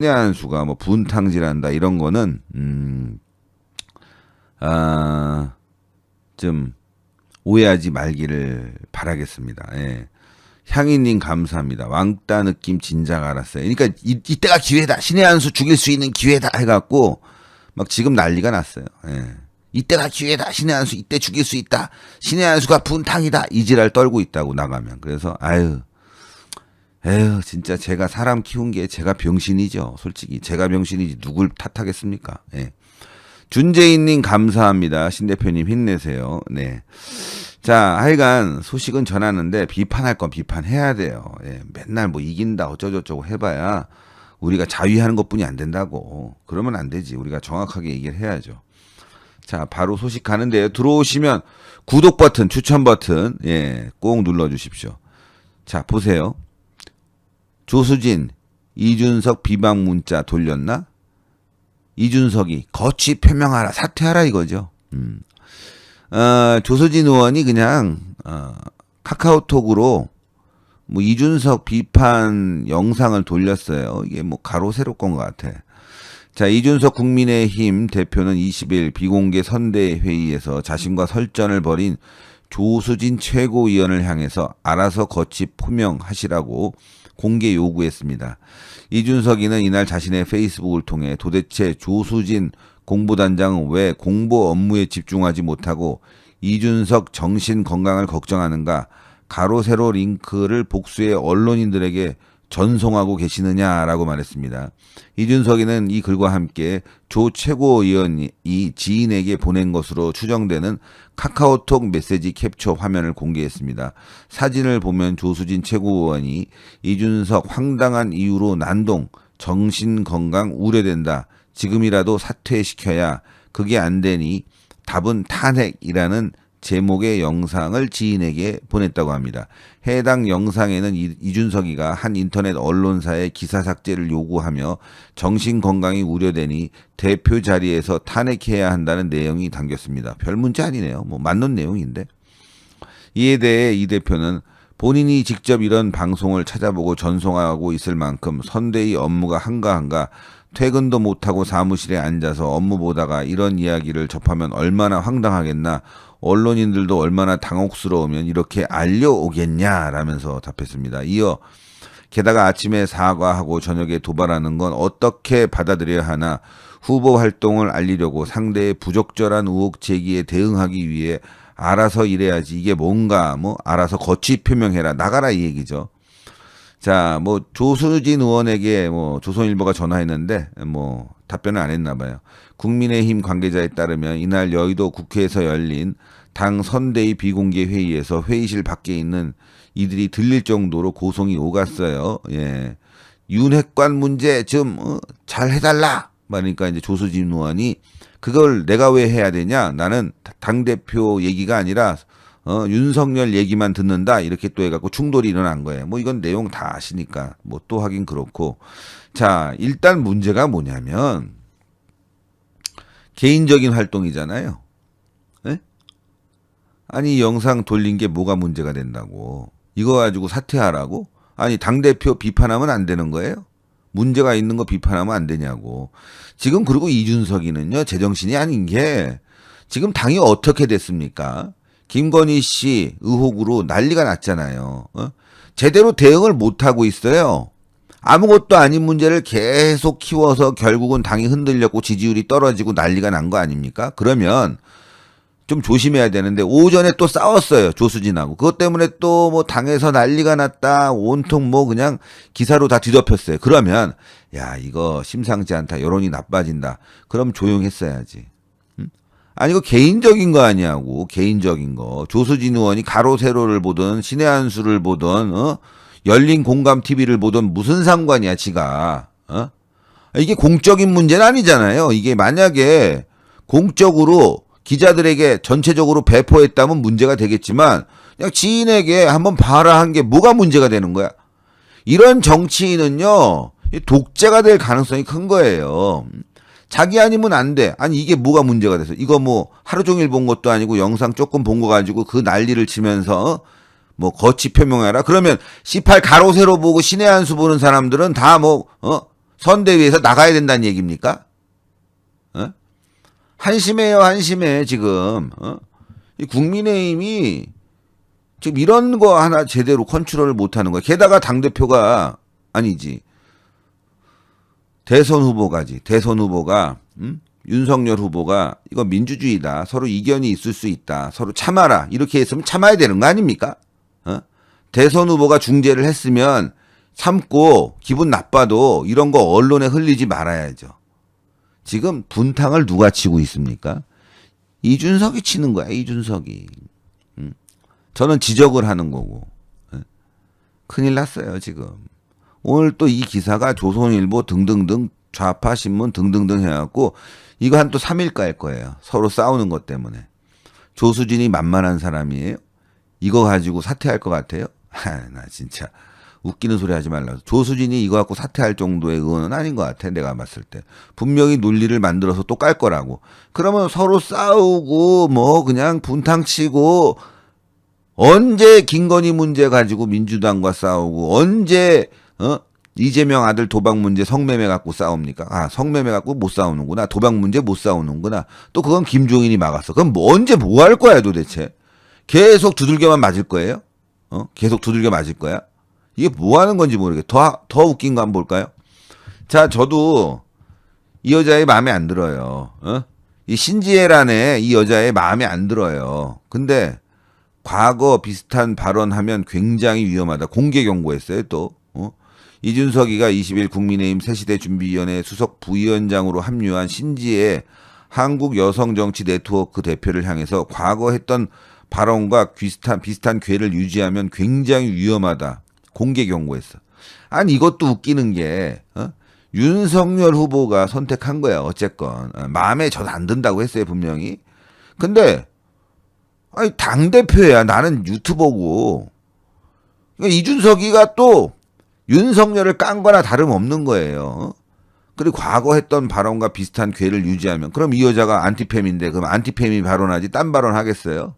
신의 한 수가 뭐 분탕질한다 이런 거는 좀 오해하지 말기를 바라겠습니다. 예. 향이님 감사합니다. 왕따 느낌 진작 알았어요. 그러니까 이때가 기회다. 신의 한 수 죽일 수 있는 기회다 해갖고 막 지금 난리가 났어요. 예. 이때가 기회다. 신의 한 수 이때 죽일 수 있다. 신의 한 수가 분탕이다. 이 지랄 떨고 있다고 나가면. 그래서 에휴 진짜 제가 사람 키운 게 제가 병신이죠. 솔직히 제가 병신이지 누굴 탓하겠습니까? 예. 준재인님 감사합니다. 신 대표님 힘내세요. 네. 자, 하여간 소식은 전하는데 비판할 건 비판해야 돼요. 예, 맨날 뭐 이긴다 어쩌고저쩌고 해봐야 우리가 자위하는 것뿐이 안 된다고. 그러면 안 되지. 우리가 정확하게 얘기를 해야죠. 자, 바로 소식 가는데요. 들어오시면 구독 버튼, 추천 버튼 예, 꼭 눌러주십시오. 자, 보세요. 조수진, 이준석 비방 문자 돌렸나? 이준석이 거취 표명하라, 사퇴하라 이거죠. 조수진 의원이 그냥 카카오톡으로 뭐 이준석 비판 영상을 돌렸어요. 이게 뭐 가로 세로 건 것 같아. 자, 이준석 국민의힘 대표는 20일 비공개 선대회의에서 자신과 설전을 벌인 조수진 최고위원을 향해서 알아서 거취 표명하시라고 공개 요구했습니다. 이준석이는 이날 자신의 페이스북을 통해 도대체 조수진 공보단장은 왜 공보 업무에 집중하지 못하고 이준석 정신 건강을 걱정하는가 가로 세로 링크를 복수의 언론인들에게 전송하고 계시느냐라고 말했습니다. 이준석이는 이 글과 함께 조 최고위원이 지인에게 보낸 것으로 추정되는 카카오톡 메시지 캡처 화면을 공개했습니다. 사진을 보면 조수진 최고위원이 이준석 황당한 이유로 난동, 정신건강 우려된다. 지금이라도 사퇴시켜야 그게 안 되니 답은 탄핵이라는 제목의 영상을 지인에게 보냈다고 합니다. 해당 영상에는 이준석이가 한 인터넷 언론사의 기사 삭제를 요구하며 정신건강이 우려되니 대표 자리에서 탄핵해야 한다는 내용이 담겼습니다. 별 문제 아니네요. 뭐 맞는 내용인데. 이에 대해 이 대표는 본인이 직접 이런 방송을 찾아보고 전송하고 있을 만큼 선대위 업무가 한가한가 퇴근도 못하고 사무실에 앉아서 업무 보다가 이런 이야기를 접하면 얼마나 황당하겠나 언론인들도 얼마나 당혹스러우면 이렇게 알려오겠냐라면서 답했습니다. 이어 게다가 아침에 사과하고 저녁에 도발하는 건 어떻게 받아들여야 하나 후보 활동을 알리려고 상대의 부적절한 의혹 제기에 대응하기 위해 알아서 일해야지 이게 뭔가 뭐 알아서 거취 표명해라 나가라 이 얘기죠. 자, 뭐 조수진 의원에게 뭐 조선일보가 전화했는데 뭐 답변을 안 했나 봐요. 국민의힘 관계자에 따르면 이날 여의도 국회에서 열린 당 선대위 비공개 회의에서 회의실 밖에 있는 이들이 들릴 정도로 고성이 오갔어요. 예. 윤핵관 문제 좀 잘 해달라. 그러니까 이제 조수진 의원이 그걸 내가 왜 해야 되냐? 나는 당대표 얘기가 아니라 윤석열 얘기만 듣는다 이렇게 또 해갖고 충돌이 일어난 거예요. 뭐 이건 내용 다 아시니까 뭐 또 하긴 그렇고. 자, 일단 문제가 뭐냐면 개인적인 활동이잖아요. 네? 아니 이 영상 돌린 게 뭐가 문제가 된다고. 이거 가지고 사퇴하라고? 아니 당대표 비판하면 안 되는 거예요? 문제가 있는 거 비판하면 안 되냐고. 지금 그리고 이준석이는요 제정신이 아닌 게 지금 당이 어떻게 됐습니까? 김건희 씨 의혹으로 난리가 났잖아요. 제대로 대응을 못하고 있어요. 아무것도 아닌 문제를 계속 키워서 결국은 당이 흔들렸고 지지율이 떨어지고 난리가 난 거 아닙니까? 그러면 좀 조심해야 되는데 오전에 또 싸웠어요. 조수진하고. 그것 때문에 또 뭐 당에서 난리가 났다. 온통 뭐 그냥 기사로 다 뒤덮였어요. 그러면 야 이거 심상치 않다. 여론이 나빠진다. 그럼 조용했어야지. 아니 이거 개인적인 거 아니냐고. 개인적인 거. 조수진 의원이 가로 세로를 보든 신의 한 수를 보든 열린 공감 TV를 보든 무슨 상관이야 지가. 이게 공적인 문제는 아니잖아요. 이게 만약에 공적으로 기자들에게 전체적으로 배포했다면 문제가 되겠지만 그냥 지인에게 한번 봐라 한 게 뭐가 문제가 되는 거야. 이런 정치인은요 독재가 될 가능성이 큰 거예요. 자기 아니면 안 돼. 아니 이게 뭐가 문제가 돼서 이거 뭐 하루 종일 본 것도 아니고 영상 조금 본 거 가지고 그 난리를 치면서 뭐 거취 표명해라. 그러면 18 가로 세로 보고 신의 한 수 보는 사람들은 다 뭐 선대위에서 나가야 된다는 얘기입니까? 어? 한심해요, 한심해, 지금. 이 국민의힘이 지금 이런 거 하나 제대로 컨트롤을 못하는 거야. 게다가 당대표가, 아니지. 대선 후보가, 윤석열 후보가, 이거 민주주의다. 서로 이견이 있을 수 있다. 서로 참아라. 이렇게 했으면 참아야 되는 거 아닙니까? 대선 후보가 중재를 했으면 참고 기분 나빠도 이런 거 언론에 흘리지 말아야죠. 지금 분탕을 누가 치고 있습니까? 이준석이 치는 거야, 이준석이. 저는 지적을 하는 거고. 큰일 났어요, 지금. 오늘 또 이 기사가 조선일보 등등등 좌파 신문 등등등 해갖고 이거 한 또 3일 갈 거예요. 서로 싸우는 것 때문에. 조수진이 만만한 사람이에요? 이거 가지고 사퇴할 것 같아요? 나 진짜 웃기는 소리 하지 말라. 조수진이 이거 갖고 사퇴할 정도의 의원은 아닌 것 같아, 내가 봤을 때. 분명히 논리를 만들어서 또 깔 거라고. 그러면 서로 싸우고 뭐 그냥 분탕치고 언제 김건희 문제 가지고 민주당과 싸우고 언제 이재명 아들 도박 문제 성매매 갖고 싸웁니까? 아, 성매매 갖고 못 싸우는구나. 도박 문제 못 싸우는구나. 또 그건 김종인이 막았어. 그럼 뭐 언제 뭐 할 거야 도대체? 계속 두들겨만 맞을 거예요? 계속 두들겨 맞을 거야? 이게 뭐 하는 건지 모르겠어. 더 웃긴 거 한번 볼까요? 자, 저도 이 여자의 마음에 안 들어요. 이 신지혜라네 이 여자의 마음에 안 들어요. 근데 과거 비슷한 발언하면 굉장히 위험하다. 공개 경고했어요, 또. 이준석이가 20일 국민의힘 새시대 준비위원회 수석 부위원장으로 합류한 신지혜 한국여성정치 네트워크 대표를 향해서 과거 했던 발언과 비슷한 궤를 유지하면 굉장히 위험하다. 공개 경고했어. 아니 이것도 웃기는 게 윤석열 후보가 선택한 거야. 어쨌건 마음에 전 안 든다고 했어요, 분명히. 근데 아니 당대표야. 나는 유튜버고. 그러니까 이준석이가 또 윤석열을 깐 거나 다름없는 거예요. 그리고 과거 했던 발언과 비슷한 궤를 유지하면 그럼 이 여자가 안티팸인데 그럼 안티팸이 발언하지 딴 발언 하겠어요?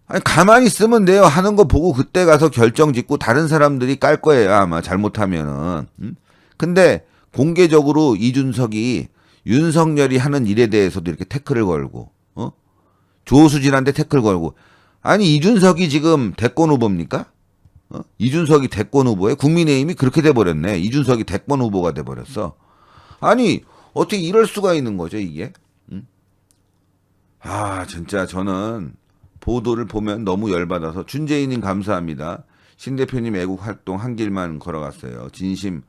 아니 가만히 있으면 돼요. 하는 거 보고 그때 가서 결정 짓고 다른 사람들이 깔 거예요. 아마 잘못하면은. 근데 공개적으로 이준석이 윤석열이 하는 일에 대해서도 이렇게 태클을 걸고 조수진한테 태클 걸고 아니 이준석이 지금 대권 후보입니까? 이준석이 대권 후보에 국민의힘이 그렇게 돼버렸네. 이준석이 대권 후보가 돼버렸어. 아니 어떻게 이럴 수가 있는 거죠 이게? 아 진짜 저는 보도를 보면 너무 열받아서 준재희님 감사합니다. 신 대표님 애국 활동 한 길만 걸어갔어요. 진심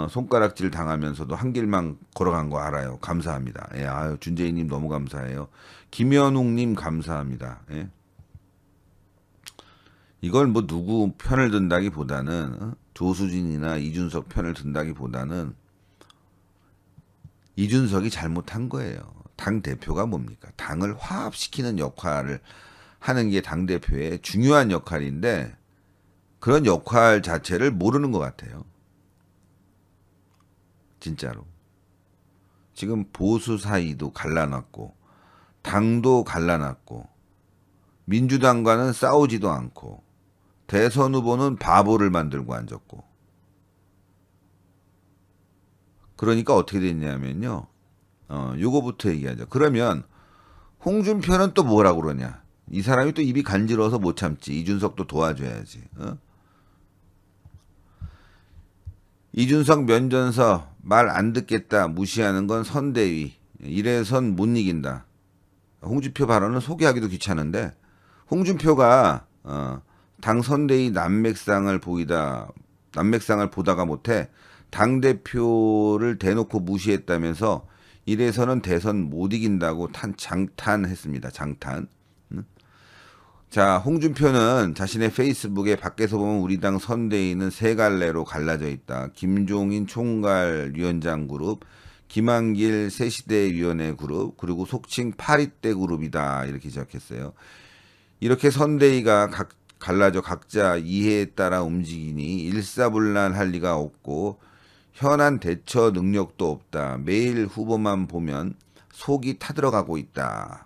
손가락질 당하면서도 한 길만 걸어간 거 알아요. 감사합니다. 예, 아유 준재희님 너무 감사해요. 김현웅님 감사합니다. 예. 이걸 뭐 누구 편을 든다기보다는 조수진이나 이준석 편을 든다기보다는 이준석이 잘못한 거예요. 당 대표가 뭡니까? 당을 화합시키는 역할을 하는 게 당 대표의 중요한 역할인데 그런 역할 자체를 모르는 것 같아요. 진짜로. 지금 보수 사이도 갈라놨고 당도 갈라놨고 민주당과는 싸우지도 않고 대선 후보는 바보를 만들고 앉았고 그러니까 어떻게 됐냐면요. 요거부터 얘기하죠. 그러면 홍준표는 또 뭐라고 그러냐. 이 사람이 또 입이 간지러워서 못 참지. 이준석도 도와줘야지. 이준석 면전서 말 안 듣겠다 무시하는 건 선대위. 이래선 못 이긴다. 홍준표 발언은 소개하기도 귀찮은데 홍준표가 당 선대위 난맥상을 보다가 못해 당대표를 대놓고 무시했다면서 이래서는 대선 못 이긴다고 장탄했습니다. 장탄. 자, 홍준표는 자신의 페이스북에 밖에서 보면 우리 당 선대위는 세 갈래로 갈라져 있다. 김종인 총괄위원장 그룹, 김한길 새시대위원회 그룹, 그리고 속칭 파리떼 그룹이다. 이렇게 지적했어요. 이렇게 선대위가 갈라져 각자 이해에 따라 움직이니 일사불란할 리가 없고 현안 대처 능력도 없다. 매일 후보만 보면 속이 타들어가고 있다.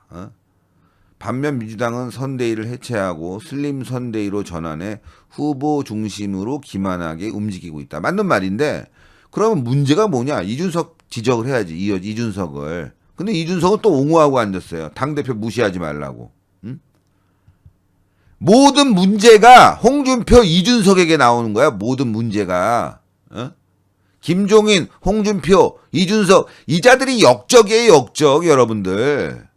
반면 민주당은 선대위를 해체하고 슬림 선대위로 전환해 후보 중심으로 기만하게 움직이고 있다. 맞는 말인데 그러면 문제가 뭐냐? 이준석 지적을 해야지. 이준석을. 근데 이준석은 또 옹호하고 앉았어요. 당대표 무시하지 말라고. 응? 모든 문제가 홍준표, 이준석에게 나오는 거야. 모든 문제가. 어? 김종인, 홍준표, 이준석 이 자들이 역적이에요. 역적 여러분들.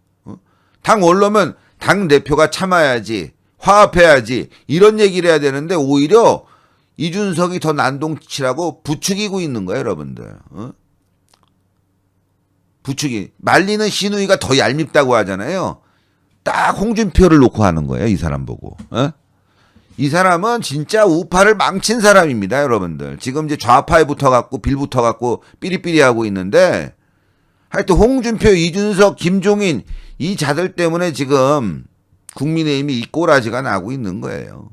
당 원로면 당 대표가 참아야지, 화합해야지 이런 얘기를 해야 되는데 오히려 이준석이 더 난동치라고 부추기고 있는 거예요, 여러분들. 부추기 말리는 시누이가 더 얄밉다고 하잖아요. 딱 홍준표를 놓고 하는 거예요, 이 사람 보고. 이 사람은 진짜 우파를 망친 사람입니다, 여러분들. 지금 이제 좌파에 붙어갖고 빌 붙어갖고 삐리삐리하고 있는데 하여튼 홍준표, 이준석, 김종인 이 자들 때문에 지금 국민의힘이 이 꼬라지가 나고 있는 거예요.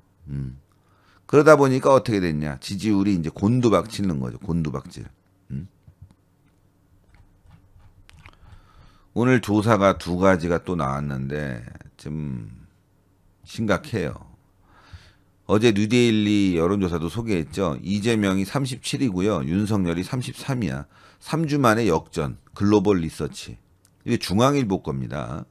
그러다 보니까 어떻게 됐냐? 지지율이 이제 곤두박치는 거죠. 곤두박질. 오늘 조사가 두 가지가 또 나왔는데 좀 심각해요. 어제 뉴데일리 여론조사도 소개했죠. 이재명이 37이고요. 윤석열이 33이야. 3주 만에 역전. 글로벌 리서치. 이게 중앙일보 겁니다.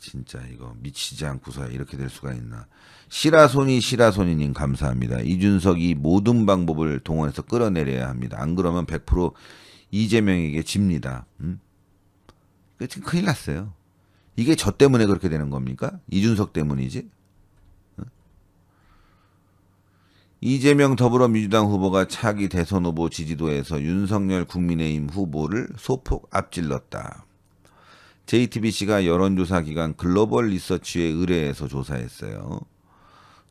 진짜 이거 미치지 않고서 이렇게 될 수가 있나. 시라소니님 감사합니다. 이준석이 모든 방법을 동원해서 끌어내려야 합니다. 안 그러면 100% 이재명에게 집니다. 지금 큰일 났어요. 이게 저 때문에 그렇게 되는 겁니까? 이준석 때문이지? 이재명 더불어민주당 후보가 차기 대선 후보 지지도에서 윤석열 국민의힘 후보를 소폭 앞질렀다. JTBC가 여론조사 기관 글로벌 리서치에 의뢰해서 조사했어요.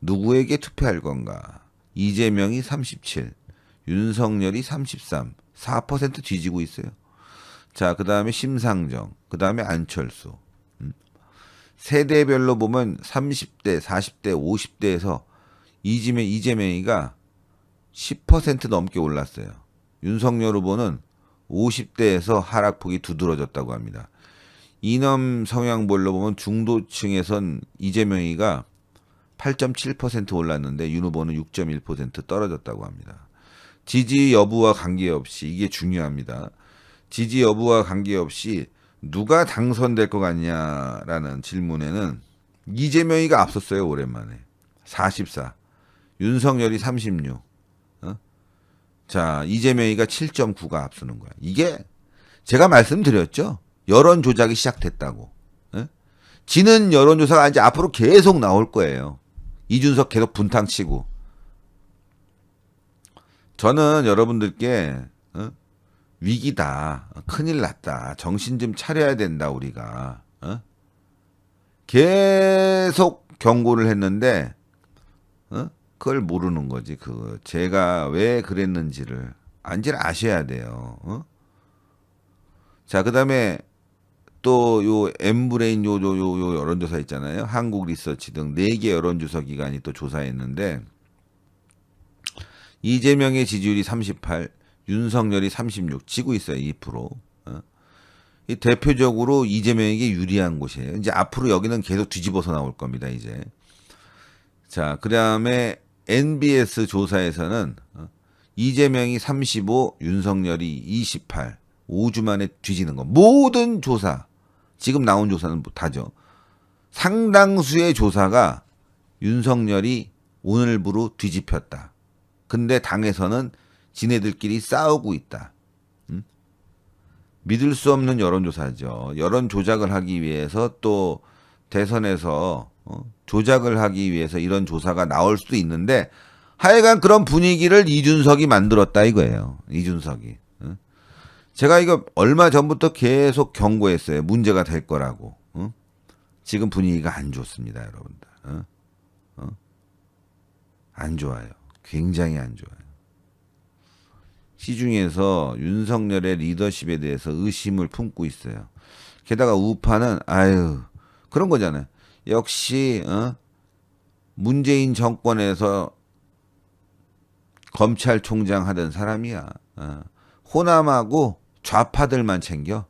누구에게 투표할 건가? 이재명이 37, 윤석열이 33, 4% 뒤지고 있어요. 자, 그 다음에 심상정, 그 다음에 안철수. 세대별로 보면 30대, 40대, 50대에서 이재명이가 10% 넘게 올랐어요. 윤석열 후보는 50대에서 하락폭이 두드러졌다고 합니다. 이념 성향별로 보면 중도층에선 이재명이가 8.7% 올랐는데 윤 후보는 6.1% 떨어졌다고 합니다. 지지 여부와 관계없이 이게 중요합니다. 지지 여부와 관계없이 누가 당선될 것 같냐라는 질문에는 이재명이가 앞섰어요. 오랜만에 44, 윤석열이 36. 자, 이재명이가 7.9가 앞서는 거야. 이게 제가 말씀드렸죠. 여론 조작이 시작됐다고. 지는 여론조사가 이제 앞으로 계속 나올 거예요. 이준석 계속 분탕치고. 저는 여러분들께 위기다, 큰일 났다, 정신 좀 차려야 된다 우리가. 계속 경고를 했는데 그걸 모르는 거지. 제가 왜 그랬는지를 아셔야 돼요. 자, 그다음에 또 요 엠브레인 요 여론조사 있잖아요. 한국 리서치 등 4개 여론조사 기관이 또 조사했는데 이재명의 지지율이 38, 윤석열이 36, 지고 있어요. 2%. 이 대표적으로 이재명에게 유리한 곳이에요. 이제 앞으로 여기는 계속 뒤집어서 나올 겁니다. 이제. 자, 그다음에 NBS 조사에서는 이재명이 35, 윤석열이 28, 5주 만에 뒤지는 거. 모든 조사, 지금 나온 조사는 다죠. 상당수의 조사가 윤석열이 오늘부로 뒤집혔다. 근데 당에서는 지네들끼리 싸우고 있다. 믿을 수 없는 여론조사죠. 여론 조작을 하기 위해서 또 대선에서 조작을 하기 위해서 이런 조사가 나올 수도 있는데 하여간 그런 분위기를 이준석이 만들었다 이거예요. 이준석이. 제가 이거 얼마 전부터 계속 경고했어요. 문제가 될 거라고. 지금 분위기가 안 좋습니다, 여러분들. 안 좋아요. 굉장히 안 좋아요. 시중에서 윤석열의 리더십에 대해서 의심을 품고 있어요. 게다가 우파는 그런 거잖아요. 역시 문재인 정권에서 검찰총장 하던 사람이야. 호남하고 좌파들만 챙겨.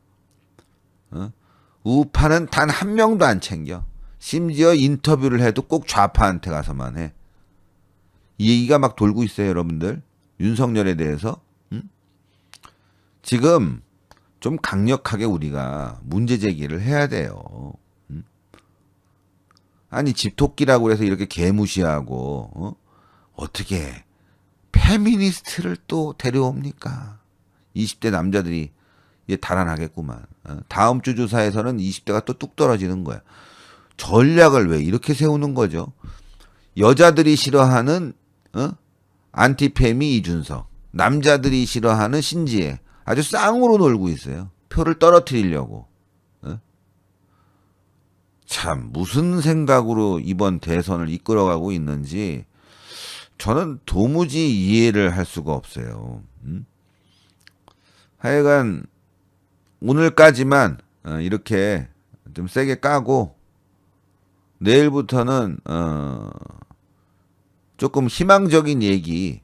우파는 단 한 명도 안 챙겨. 심지어 인터뷰를 해도 꼭 좌파한테 가서만 해. 이 얘기가 막 돌고 있어요, 여러분들. 윤석열에 대해서. 지금 좀 강력하게 우리가 문제 제기를 해야 돼요. 아니 집토끼라고 해서 이렇게 개무시하고 어떻게 페미니스트를 또 데려옵니까? 20대 남자들이 이제 달아나겠구만. 다음 주 조사에서는 20대가 또 뚝 떨어지는 거야. 전략을 왜 이렇게 세우는 거죠? 여자들이 싫어하는 안티페미 이준석, 남자들이 싫어하는 신지혜, 아주 쌍으로 놀고 있어요. 표를 떨어뜨리려고. 참 무슨 생각으로 이번 대선을 이끌어가고 있는지 저는 도무지 이해를 할 수가 없어요. 하여간 오늘까지만 이렇게 좀 세게 까고 내일부터는 조금 희망적인 얘기,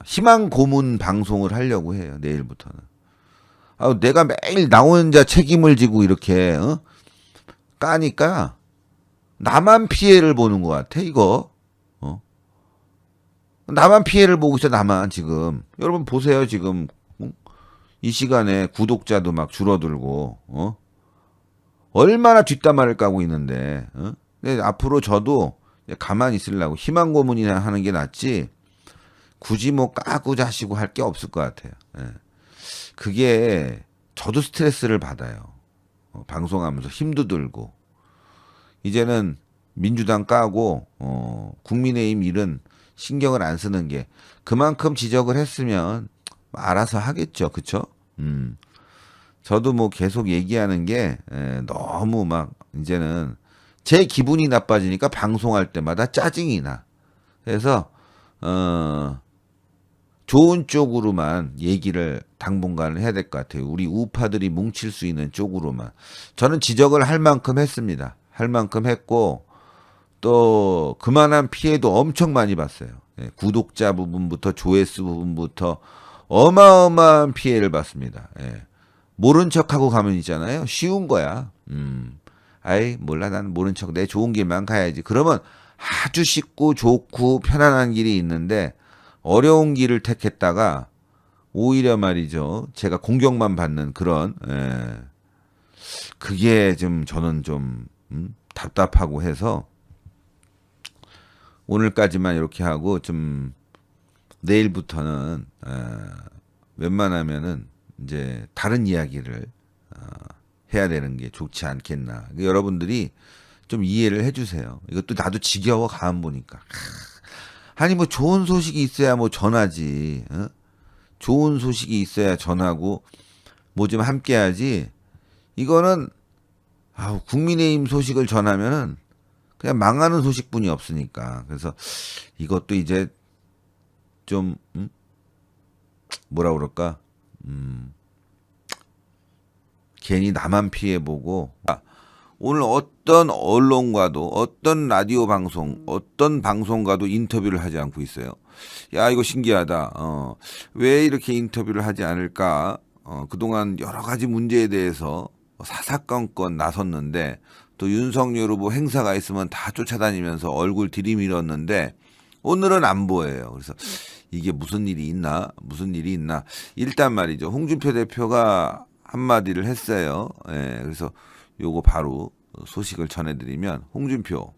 희망 고문 방송을 하려고 해요. 내일부터는. 내가 매일 나 혼자 책임을 지고 이렇게 까니까 나만 피해를 보는 것 같아. 이거 나만 피해를 보고 있어. 나만 지금. 여러분 보세요. 지금 이 시간에 구독자도 막 줄어들고 얼마나 뒷담화를 까고 있는데 근데 앞으로 저도 가만히 있으려고 희망 고문이나 하는 게 낫지 굳이 뭐 까고 자시고 할 게 없을 것 같아요. 그게 저도 스트레스를 받아요. 방송하면서 힘도 들고 이제는 민주당 까고 국민의힘 일은 신경을 안 쓰는 게 그만큼 지적을 했으면 알아서 하겠죠. 그쵸? 저도 뭐 계속 얘기하는 게 너무 막 이제는 제 기분이 나빠지니까 방송할 때마다 짜증이 나. 그래서 좋은 쪽으로만 얘기를 당분간은 해야 될 것 같아요. 우리 우파들이 뭉칠 수 있는 쪽으로만. 저는 지적을 할 만큼 했습니다. 할 만큼 했고 또 그만한 피해도 엄청 많이 봤어요. 구독자 부분부터 조회수 부분부터 어마어마한 피해를 봤습니다. 모른 척하고 가면 있잖아요. 쉬운 거야. 아이 몰라 난 모른 척 내 좋은 길만 가야지. 그러면 아주 쉽고 좋고 편안한 길이 있는데 어려운 길을 택했다가 오히려 말이죠. 제가 공격만 받는 그런 그게 좀 저는 좀 답답하고 해서 오늘까지만 이렇게 하고 좀 내일부터는 웬만하면은 이제 다른 이야기를 해야 되는 게 좋지 않겠나. 여러분들이 좀 이해를 해주세요. 이것도 나도 지겨워 가만 보니까. 아니 뭐 좋은 소식이 있어야 뭐 전하지. 좋은 소식이 있어야 전하고 뭐 좀 함께하지. 이거는 국민의힘 소식을 전하면은 그냥 망하는 소식뿐이 없으니까. 그래서 이것도 이제 좀 뭐라 그럴까? 괜히 나만 피해보고 오늘 어떤 언론과도 어떤 라디오 방송 어떤 방송과도 인터뷰를 하지 않고 있어요. 야 이거 신기하다. 왜 이렇게 인터뷰를 하지 않을까? 그동안 여러 가지 문제에 대해서 사사건건 나섰는데 또 윤석열 후보 행사가 있으면 다 쫓아다니면서 얼굴 들이밀었는데 오늘은 안 보여요. 그래서 이게 무슨 일이 있나? 무슨 일이 있나? 일단 말이죠. 홍준표 대표가 한마디를 했어요. 그래서 요거 바로 소식을 전해드리면 홍준표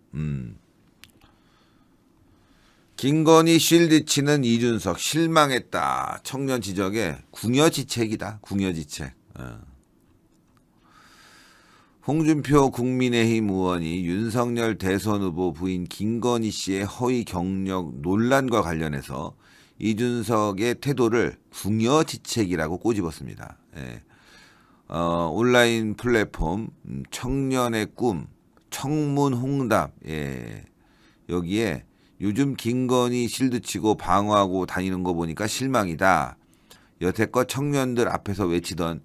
김건희 쉴드 치는 이준석 실망했다. 청년 지적에 궁여지책이다. 궁여지책. 홍준표 국민의힘 의원이 윤석열 대선 후보 부인 김건희 씨의 허위 경력 논란과 관련해서 이준석의 태도를 궁여지책이라고 꼬집었습니다. 온라인 플랫폼 청년의 꿈 청문홍답 여기에 요즘 김건희 실드치고 방어하고 다니는 거 보니까 실망이다. 여태껏 청년들 앞에서 외치던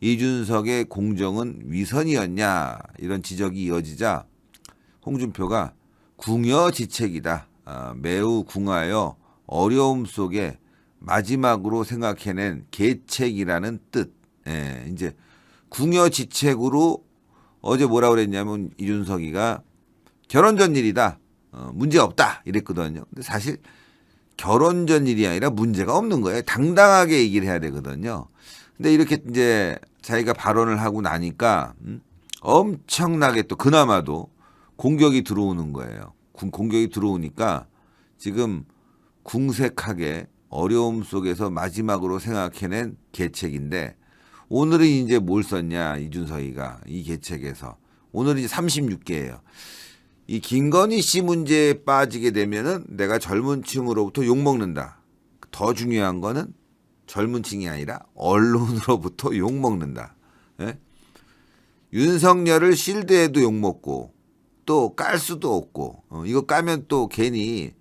이준석의 공정은 위선이었냐 이런 지적이 이어지자 홍준표가 궁여지책이다. 매우 궁하여 어려움 속에 마지막으로 생각해낸 계책이라는 뜻. 이제 궁여지책으로 어제 뭐라 그랬냐면 이준석이가 결혼 전 일이다. 문제 없다. 이랬거든요. 근데 사실 결혼 전 일이 아니라 문제가 없는 거예요. 당당하게 얘기를 해야 되거든요. 근데 이렇게 이제 자기가 발언을 하고 나니까 엄청나게 또 그나마도 공격이 들어오는 거예요. 공격이 들어오니까 지금 궁색하게 어려움 속에서 마지막으로 생각해낸 계책인데 오늘은 이제 뭘 썼냐 이준석이가 이 계책에서 오늘은 이제 36개예요. 이 김건희 씨 문제에 빠지게 되면은 내가 젊은 층으로부터 욕먹는다. 더 중요한 거는 젊은 층이 아니라 언론으로부터 욕먹는다. 예? 윤석열을 실드에도 욕먹고 또 깔 수도 없고 이거 까면 또 괜히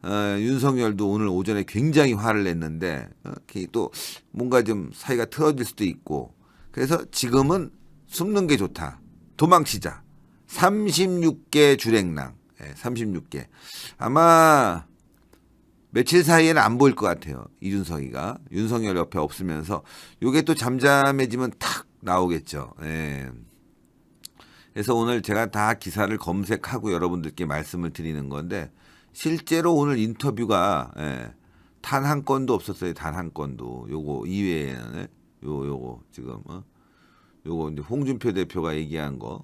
윤석열도 오늘 오전에 굉장히 화를 냈는데 또 뭔가 좀 사이가 틀어질 수도 있고 그래서 지금은 숨는 게 좋다. 도망치자. 36개 주랭랑. 36개. 아마 며칠 사이에는 안 보일 것 같아요. 이준석이가. 윤석열 옆에 없으면서 요게 또 잠잠해지면 탁 나오겠죠. 예. 그래서 오늘 제가 다 기사를 검색하고 여러분들께 말씀을 드리는 건데 실제로 오늘 인터뷰가 단 한 건도 없었어요. 단 한 건도. 요거 이외에는 요거 지금 요거 이제 홍준표 대표가 얘기한 거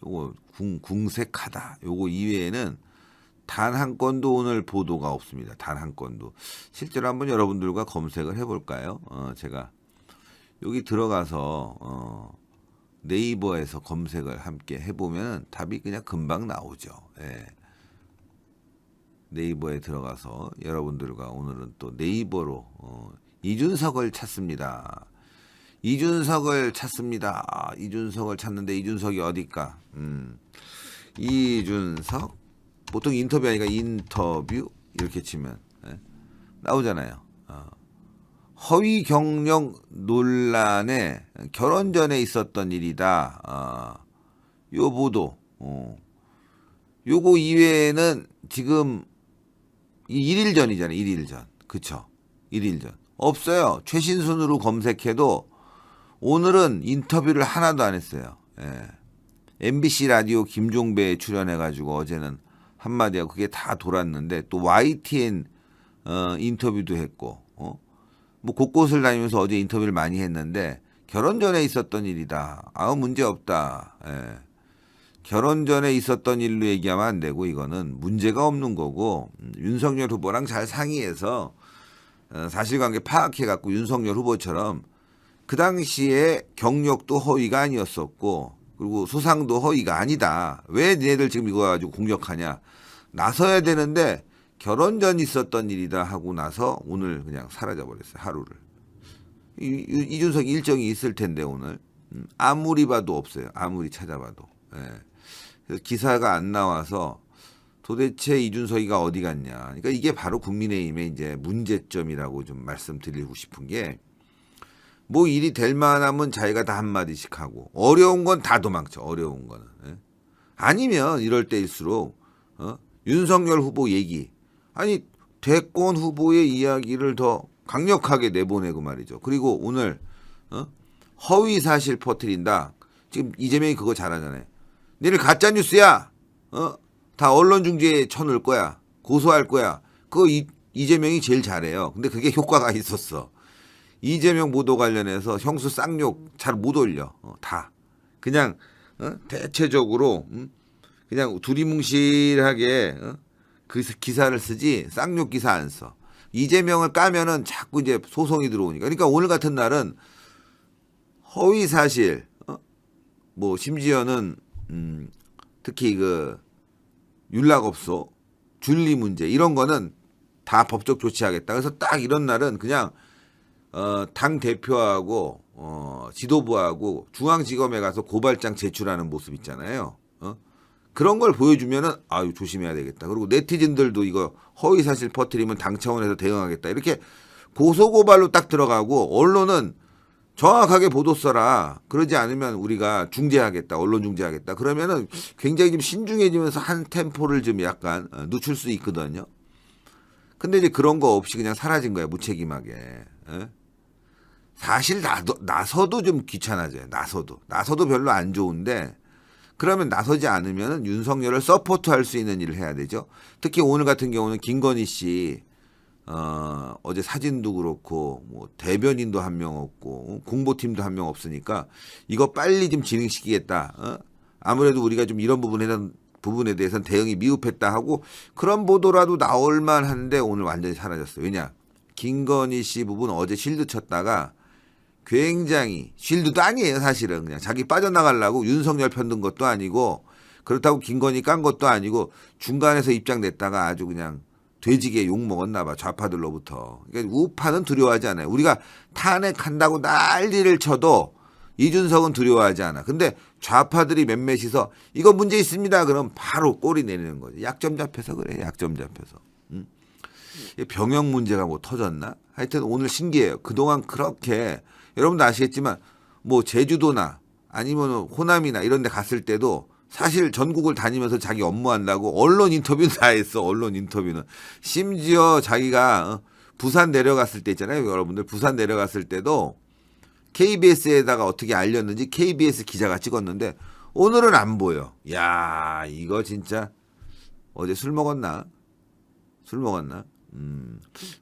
요거 궁색하다. 요거 이외에는 단 한 건도 오늘 보도가 없습니다. 단 한 건도. 실제로 한번 여러분들과 검색을 해볼까요? 제가 여기 들어가서 네이버에서 검색을 함께 해보면 답이 그냥 금방 나오죠. 예. 네이버에 들어가서 여러분들과 오늘은 또 네이버로 이준석을 찾습니다. 이준석을 찾습니다. 이준석을 찾는데 이준석이 어딜까? 이준석 보통 인터뷰 아니까 인터뷰 이렇게 치면 나오잖아요. 허위 경력 논란에 결혼 전에 있었던 일이다. 요 보도. 요거 이외에는 지금 1일 전이잖아요. 1일 전. 그쵸? 1일 전. 없어요. 최신순으로 검색해도 오늘은 인터뷰를 하나도 안 했어요. MBC 라디오 김종배에 출연해가지고 어제는 한마디 하고 그게 다 돌았는데 또 YTN 인터뷰도 했고 뭐 곳곳을 다니면서 어제 인터뷰를 많이 했는데 결혼 전에 있었던 일이다. 문제 없다. 결혼 전에 있었던 일로 얘기하면 안 되고 이거는 문제가 없는 거고 윤석열 후보랑 잘 상의해서 사실관계 파악해갖고 윤석열 후보처럼 그 당시에 경력도 허위가 아니었었고 그리고 수상도 허위가 아니다. 왜 니네들 지금 이거 가지고 공격하냐. 나서야 되는데 결혼 전 있었던 일이다 하고 나서 오늘 그냥 사라져버렸어요. 하루를. 이준석 일정이 있을 텐데 오늘. 아무리 봐도 없어요. 아무리 찾아봐도. 그래서 기사가 안 나와서 도대체 이준석이가 어디 갔냐. 그러니까 이게 바로 국민의힘의 이제 문제점이라고 좀 말씀드리고 싶은 게 뭐 일이 될 만하면 자기가 다 한마디씩 하고 어려운 건 다 도망쳐. 어려운 거는. 아니면 이럴 때일수록 윤석열 후보 얘기 아니 대권 후보의 이야기를 더 강력하게 내보내고 말이죠. 그리고 오늘 허위 사실 퍼뜨린다. 지금 이재명이 그거 잘하잖아요. 너를 가짜 뉴스야. 다 언론 중재에 쳐넣을 거야. 고소할 거야. 그거 이재명이 제일 잘해요. 근데 그게 효과가 있었어. 이재명 보도 관련해서 형수 쌍욕 잘 못 올려. 다. 그냥 대체적으로 그냥 두리뭉실하게 그 기사를 쓰지 쌍욕 기사 안 써. 이재명을 까면은 자꾸 이제 소송이 들어오니까. 그러니까 오늘 같은 날은 허위 사실 뭐 심지어는 특히 그 윤락업소 준리 문제 이런 거는 다 법적 조치하겠다. 그래서 딱 이런 날은 그냥 당 대표하고 지도부하고 중앙지검에 가서 고발장 제출하는 모습 있잖아요. 그런 걸 보여주면은 아유 조심해야 되겠다. 그리고 네티즌들도 이거 허위 사실 퍼뜨리면 당 차원에서 대응하겠다. 이렇게 고소고발로 딱 들어가고 언론은 정확하게 보도 써라. 그러지 않으면 우리가 중재하겠다. 언론 중재하겠다. 그러면은 굉장히 좀 신중해지면서 한 템포를 좀 약간 늦출 수 있거든요. 근데 이제 그런 거 없이 그냥 사라진 거야. 무책임하게. 사실 나서도 좀 귀찮아져요. 나서도 별로 안 좋은데 그러면 나서지 않으면 윤석열을 서포트할 수 있는 일을 해야 되죠. 특히 오늘 같은 경우는 김건희 씨 어제 사진도 그렇고 뭐 대변인도 한 명 없고 공보팀도 한 명 없으니까 이거 빨리 좀 진행시키겠다. 아무래도 우리가 좀 이런 부분에 대해서는 대응이 미흡했다 하고 그런 보도라도 나올 만한데 오늘 완전히 사라졌어요. 왜냐? 김건희 씨 부분 어제 실드 쳤다가 굉장히 실드도 아니에요. 사실은 그냥 자기 빠져나가려고 윤석열 편든 것도 아니고 그렇다고 김건희 깐 것도 아니고 중간에서 입장 냈다가 아주 그냥 돼지게 욕먹었나 봐. 좌파들로부터. 그러니까 우파는 두려워하지 않아요. 우리가 탄핵한다고 난리를 쳐도 이준석은 두려워하지 않아. 근데 좌파들이 몇몇이서 이거 문제 있습니다. 그럼 바로 꼬리 내리는 거지. 약점 잡혀서 그래. 약점 잡혀서. 병역 문제가 뭐 터졌나? 하여튼 오늘 신기해요. 그동안 그렇게 여러분도 아시겠지만 뭐 제주도나 아니면 호남이나 이런 데 갔을 때도 사실 전국을 다니면서 자기 업무한다고 언론 인터뷰는 다 했어. 언론 인터뷰는. 심지어 자기가 부산 내려갔을 때 있잖아요. 여러분들 부산 내려갔을 때도 KBS에다가 어떻게 알렸는지 KBS 기자가 찍었는데 오늘은 안 보여. 야 이거 진짜 어제 술 먹었나?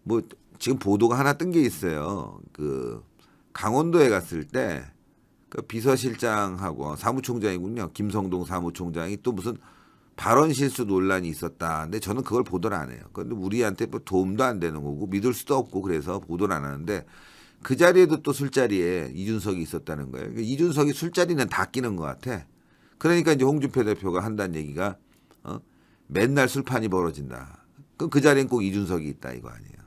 뭐 지금 보도가 하나 뜬 게 있어요. 그 강원도에 갔을 때 그 비서실장하고 사무총장이군요. 김성동 사무총장이 또 무슨 발언 실수 논란이 있었다. 근데 저는 그걸 보도를 안 해요. 그런데 우리한테 뭐 도움도 안 되는 거고 믿을 수도 없고 그래서 보도를 안 하는데 그 자리에도 또 술자리에 이준석이 있었다는 거예요. 이준석이 술자리는 다 끼는 것 같아. 그러니까 이제 홍준표 대표가 한다는 얘기가 맨날 술판이 벌어진다. 그럼 그 자리엔 꼭 이준석이 있다 이거 아니에요.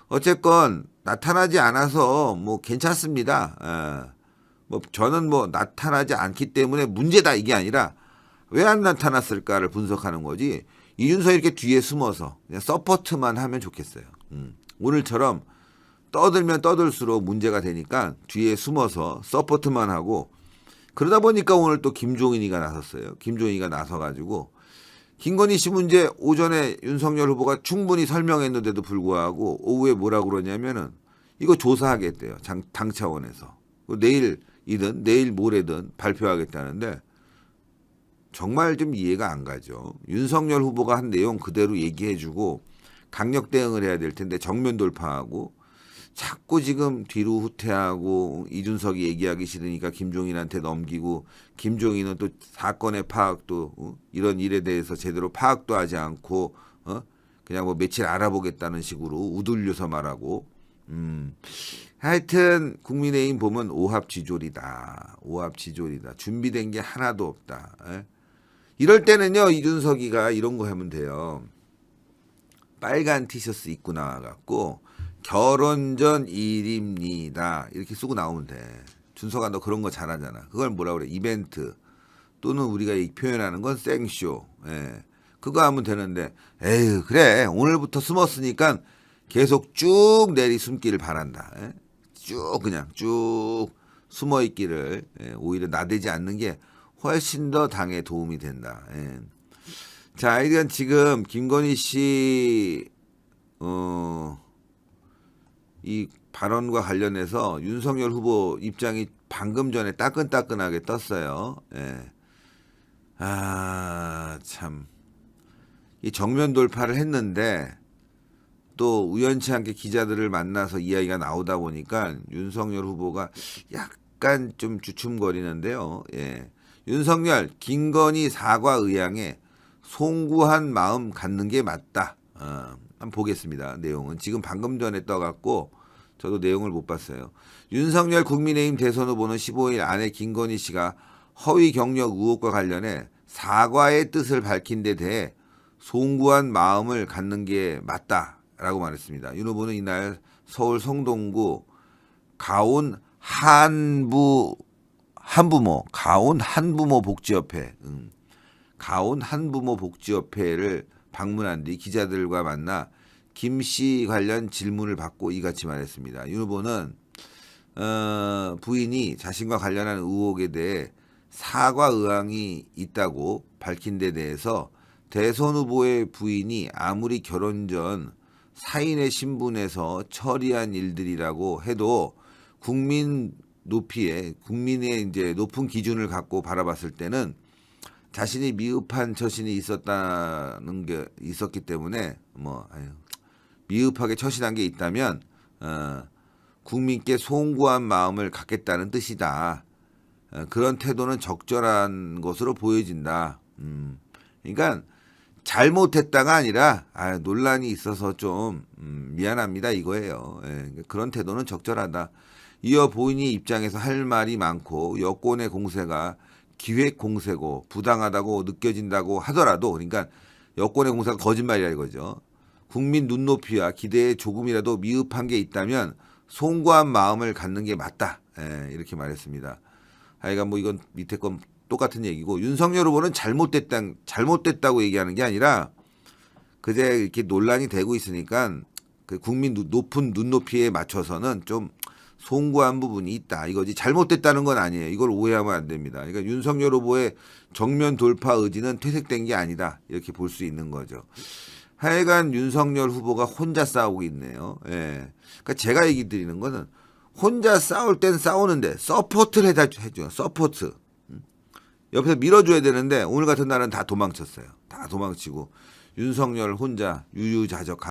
어쨌건 나타나지 않아서 뭐 괜찮습니다. 뭐 저는 뭐 나타나지 않기 때문에 문제다 이게 아니라 왜 안 나타났을까를 분석하는 거지. 이준석이 이렇게 뒤에 숨어서 그냥 서포트만 하면 좋겠어요. 오늘처럼 떠들면 떠들수록 문제가 되니까 뒤에 숨어서 서포트만 하고 그러다 보니까 오늘 또 김종인이가 나섰어요. 김종인이가 나서가지고 김건희 씨 문제 오전에 윤석열 후보가 충분히 설명했는데도 불구하고 오후에 뭐라고 그러냐면은 이거 조사하겠대요. 당 차원에서. 내일이든 내일 모레든 발표하겠다는데 정말 좀 이해가 안 가죠. 윤석열 후보가 한 내용 그대로 얘기해주고 강력 대응을 해야 될 텐데 정면 돌파하고 자꾸 지금 뒤로 후퇴하고 이준석이 얘기하기 싫으니까 김종인한테 넘기고 김종인은 또 사건의 파악도 이런 일에 대해서 제대로 파악도 하지 않고 그냥 뭐 며칠 알아보겠다는 식으로 우둘려서 말하고 하여튼 국민의힘 보면 오합지졸이다. 준비된 게 하나도 없다. 이럴 때는요 이준석이가 이런 거 하면 돼요. 빨간 티셔츠 입고 나와갖고 결혼 전 일입니다. 이렇게 쓰고 나오면 돼. 준석아 너 그런 거 잘하잖아. 그걸 뭐라 그래? 이벤트 또는 우리가 표현하는 건 생쇼. 그거 하면 되는데 에휴 그래 오늘부터 숨었으니까 계속 쭉 내리숨기를 바란다. 그냥 쭉 숨어 있기를 오히려 나대지 않는 게 훨씬 더 당에 도움이 된다. 자, 이건 지금 김건희 씨 이 발언과 관련해서 윤석열 후보 입장이 방금 전에 따끈따끈하게 떴어요. 참. 이 정면 돌파를 했는데 또 우연치 않게 기자들을 만나서 이야기가 나오다 보니까 윤석열 후보가 약간 좀 주춤거리는데요. 윤석열, 김건희 사과 의향에 송구한 마음 갖는 게 맞다. 한번 보겠습니다. 내용은 지금 방금 전에 떠갖고 저도 내용을 못 봤어요. 윤석열 국민의힘 대선 후보는 15일 아내 김건희 씨가 허위 경력 의혹과 관련해 사과의 뜻을 밝힌 데 대해 송구한 마음을 갖는 게 맞다라고 말했습니다. 윤 후보는 이날 서울 성동구 가온 한부모 복지협회를 방문한 뒤 기자들과 만나 김 씨 관련 질문을 받고 이같이 말했습니다. 윤 후보는 부인이 자신과 관련한 의혹에 대해 사과 의향이 있다고 밝힌 데 대해서 대선 후보의 부인이 아무리 결혼 전 사인의 신분에서 처리한 일들이라고 해도 국민 높이에 국민의 이제 높은 기준을 갖고 바라봤을 때는 자신이 미흡한 처신이 있었다는 게 있었기 때문에 미흡하게 처신한 게 있다면 국민께 송구한 마음을 갖겠다는 뜻이다. 그런 태도는 적절한 것으로 보여진다. 그러니까 잘못했다가 아니라 논란이 있어서 좀 미안합니다 이거예요. 그런 태도는 적절하다. 이어 본인이 입장에서 할 말이 많고 여권의 공세가 기획 공세고 부당하다고 느껴진다고 하더라도, 그러니까 여권의 공세가 거짓말이라 이거죠. 국민 눈높이와 기대에 조금이라도 미흡한 게 있다면 송구한 마음을 갖는 게 맞다. 이렇게 말했습니다. 하여간 뭐 이건 밑에 건 똑같은 얘기고, 윤석열 후보는 잘못됐다고 얘기하는 게 아니라 그제 이렇게 논란이 되고 있으니까 그 국민 높은 눈높이에 맞춰서는 좀 송구한 부분이 있다 이거지, 잘못됐다는 건 아니에요. 이걸 오해하면 안 됩니다. 그러니까 윤석열 후보의 정면 돌파 의지는 퇴색된 게 아니다 이렇게 볼 수 있는 거죠. 하여간 윤석열 후보가 혼자 싸우고 있네요. 그러니까 제가 얘기 드리는 거는 혼자 싸울 땐 싸우는데 서포트를 해줘. 서포트. 옆에서 밀어줘야 되는데 오늘 같은 날은 다 도망쳤어요. 다 도망치고 윤석열 혼자 유유자적